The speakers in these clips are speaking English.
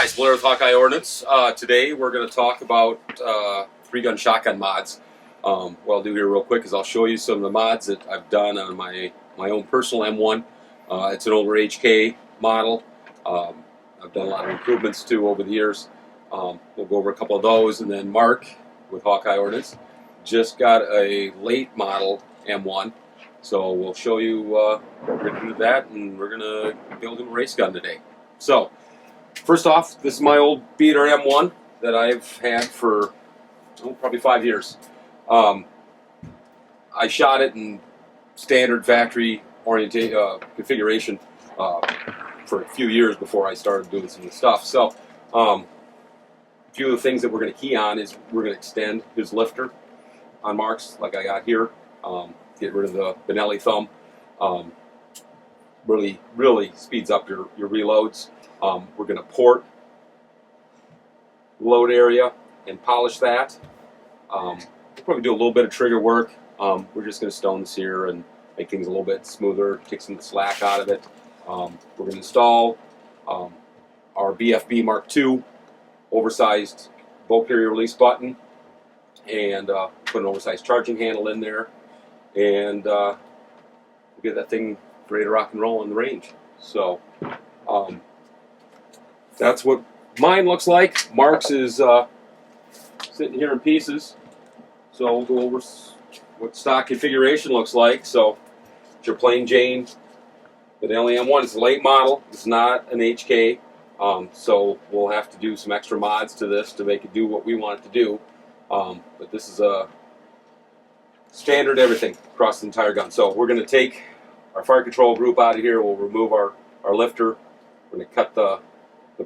guys, Blair with Hawkeye Ordnance. Today we're going to talk about 3-gun shotgun mods. What I'll do here real quick is I'll show you some of the mods that I've done on my own personal M1. It's an older HK model. I've done a lot of improvements too over the years. We'll go over a couple of those, and then Mark with Hawkeye Ordnance just got a late model M1. So we'll show you, we're going to do that, and we're going to build him a race gun today. So, first off, this is my old beater M1 that I've had for probably 5 years. I shot it in standard factory configuration for a few years before I started doing some of the stuff. So, a few of the things that we're going to key on is we're going to extend his lifter on marks like I got here. Get rid of the Benelli thumb. Really speeds up your reloads. We're going to port load area and polish that. We'll probably do a little bit of trigger work. We're just going to stone this here and make things a little bit smoother, take some of the slack out of it. We're going to install our BFB Mark II oversized bolt carrier release button and put an oversized charging handle in there, and we'll get that thing ready to rock and roll on the range. So that's what mine looks like. Mark's is sitting here in pieces. So we'll go over what stock configuration looks like. So it's your plain Jane Benelli M1. It's a late model. It's not an HK. So we'll have to do some extra mods to this to make it do what we want it to do. But this is a standard everything across the entire gun. So we're going to take our fire control group out of here. We'll remove our lifter. We're going to cut the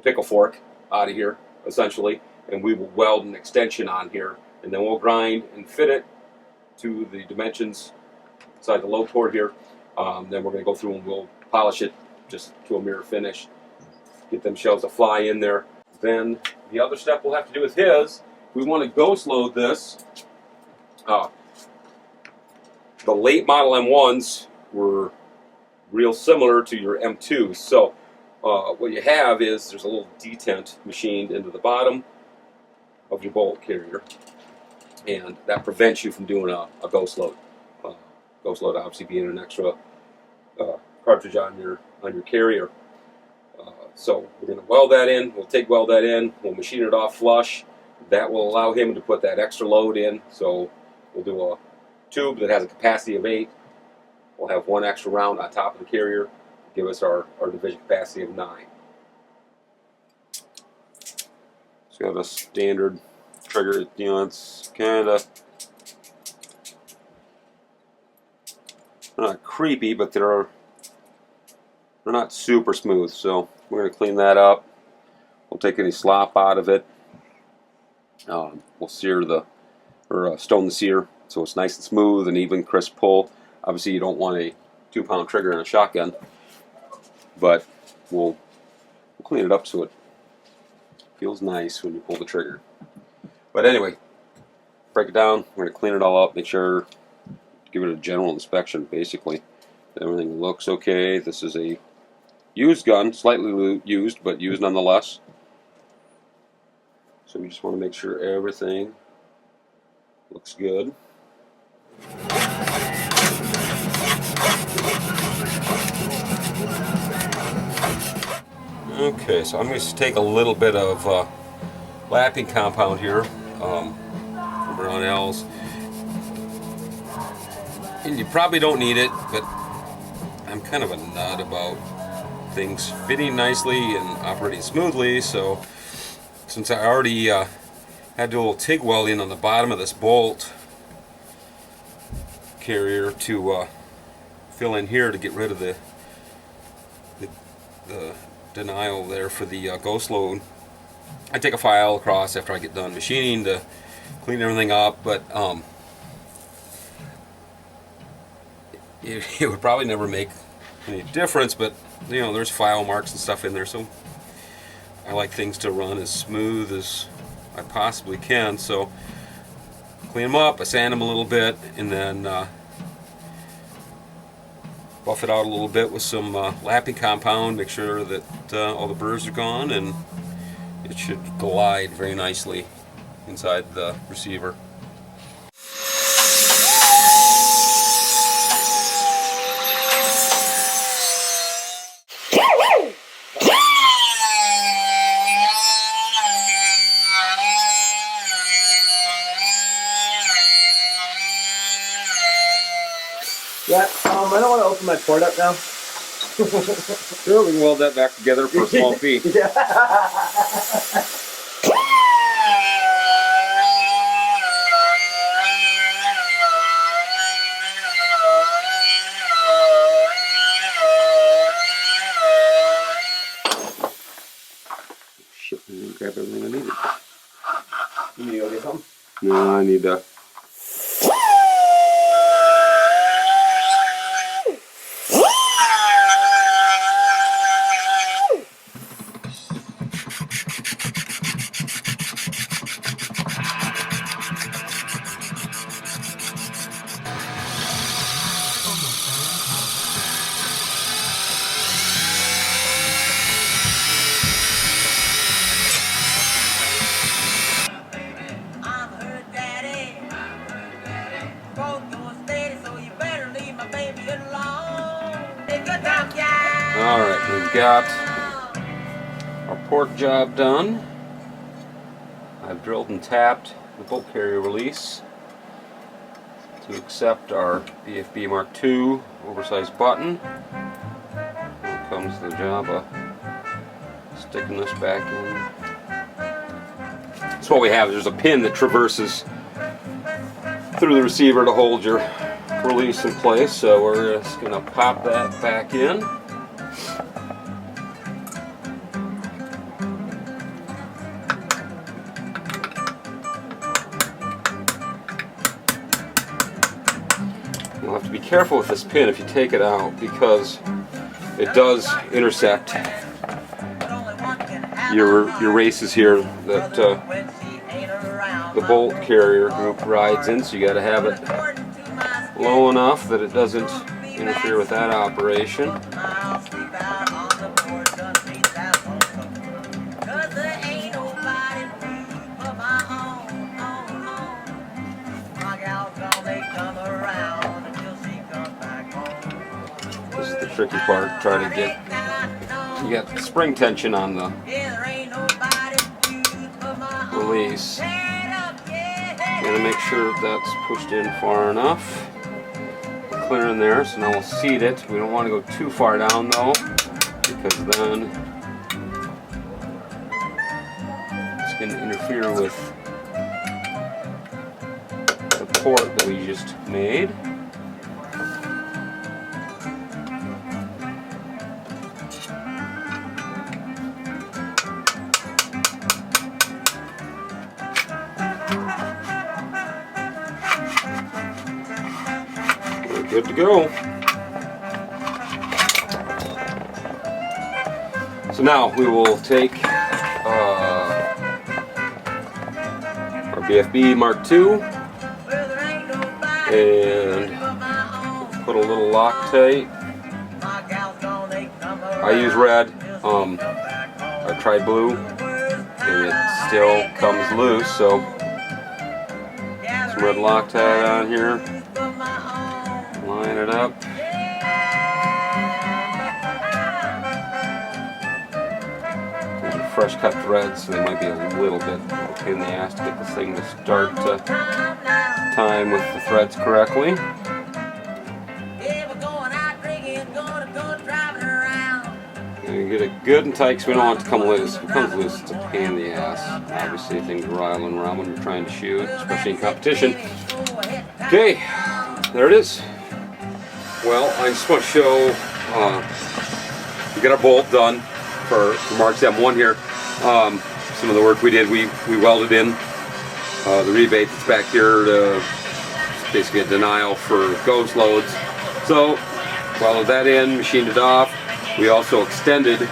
pickle fork out of here, essentially, and we will weld an extension on here, and then we'll grind and fit it to the dimensions inside the load port here. Then we're going to go through and we'll polish it just to a mirror finish. Get them shells to fly in there. Then the other step we'll have to do with his, we want to ghost load this. The late model M1s were real similar to your M2s. So what you have is there's a little detent machined into the bottom of your bolt carrier, and that prevents you from doing a ghost load. Ghost load obviously being an extra cartridge on your carrier. So we're going to weld that in. We'll weld that in. We'll machine it off flush. That will allow him to put that extra load in. So we'll do a tube that has a capacity of 8. We'll have one extra round on top of the carrier, give us our division capacity of 9. So we have a standard trigger. You know, it's kind of not creepy, but they're not super smooth. So we're going to clean that up. We'll take any slop out of it. We'll sear stone the sear so it's nice and smooth and even, crisp pull. Obviously, you don't want a 2-pound trigger in a shotgun, but we'll clean it up so it feels nice when you pull the trigger. But anyway, break it down. We're going to clean it all up, make sure, give it a general inspection, basically. Everything looks okay. This is a used gun, slightly used, but used nonetheless. So we just want to make sure everything looks good. Okay, so I'm going to take a little bit of lapping compound here from Brownells. And you probably don't need it, but I'm kind of a nut about things fitting nicely and operating smoothly, so since I already had to do a little TIG welding on the bottom of this bolt carrier to fill in here to get rid of the denial there for the ghost load, I take a file across after I get done machining to clean everything up, but it would probably never make any difference, but you know, there's file marks and stuff in there, so I like things to run as smooth as I possibly can. So clean them up, I sand them a little bit, and then buff it out a little bit with some lapping compound, make sure that all the burrs are gone, and it should glide very nicely inside the receiver. Yeah, I don't want to open my port up now. Sure, we can weld that back together for a small fee. Yeah. Shit, I didn't grab everything I needed. You need to go get something? No, I need to. Alright, we've got our port job done. I've drilled and tapped the bolt carrier release to accept our BFB Mark II oversized button. Now comes the job of sticking this back in. So what we have is there's a pin that traverses through the receiver to hold your release in place. So we're just going to pop that back in. You'll have to be careful with this pin if you take it out, because it does intersect your races here that the bolt carrier group rides in, so you got to have it low enough that it doesn't interfere with that operation. This is the tricky part, try to get, you got spring tension on the release. You gotta make sure that's pushed in far enough. Clear in there, so now we'll seat it. We don't want to go too far down though, because then it's going to interfere with the port that we just made. Good to go. So now we will take our BFB Mark II and put a little Loctite. I use red. I tried blue and it still comes loose, so some red Loctite on here. Line it up. These are fresh cut threads, so they might be a little bit of a pain in the ass to get this thing to start time with the threads correctly. You get it good and tight because we don't want it to come loose. If it comes loose, it's a pain in the ass. Obviously, things rattling around when you're trying to shoot, especially in competition. Okay, there it is. Well, I just want to show, we got our bolt done for Mark's M1 here. Some of the work we did, we welded in the rebate that's back here to basically a denial for ghost loads. So, welded that in, machined it off. We also extended our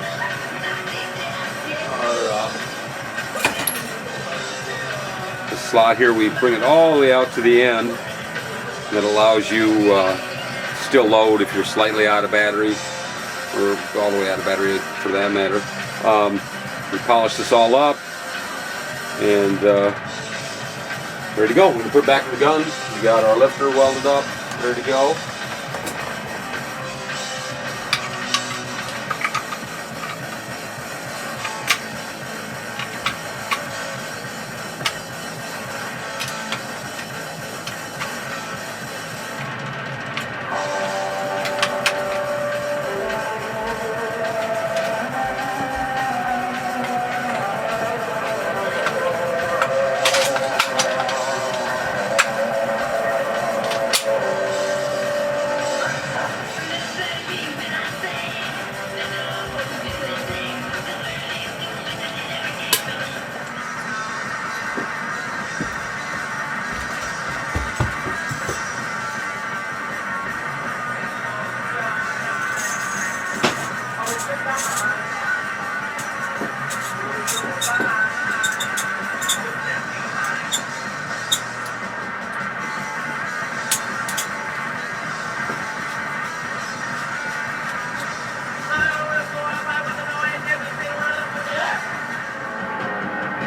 the slot here. We bring it all the way out to the end. That allows you still load if you're slightly out of battery, or all the way out of battery for that matter. We polished this all up, and ready to go. We're gonna put it back in the gun. We got our lifter welded up, ready to go.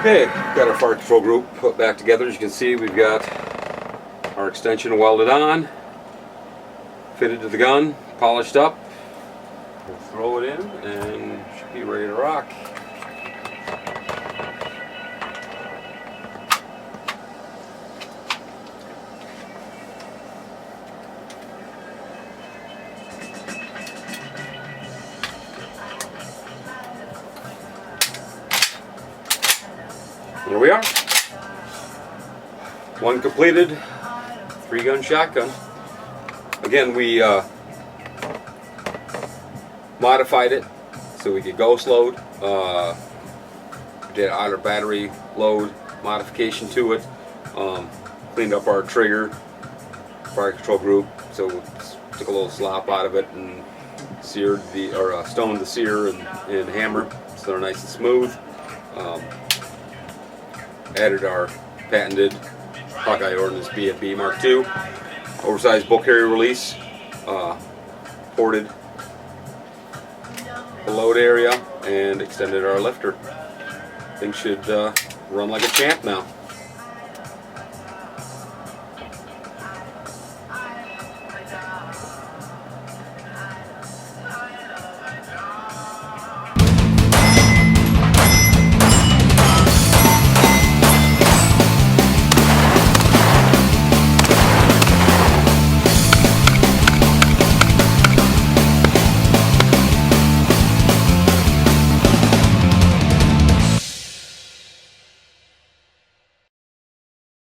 Okay, got our fire control group put back together. As you can see, we've got our extension welded on, fitted to the gun, polished up. We'll throw it in and should be ready to rock. Here we are. One completed, 3-gun shotgun. Again, we modified it so we could ghost load. Did outer battery load modification to it. Cleaned up our trigger, fire control group, so took a little slop out of it and seared stoned the sear and hammer so they're nice and smooth. Added our patented Hawkeye Ordnance BFB Mark II oversized bulk carrier release, ported the load area, and extended our lifter. Things should run like a champ now.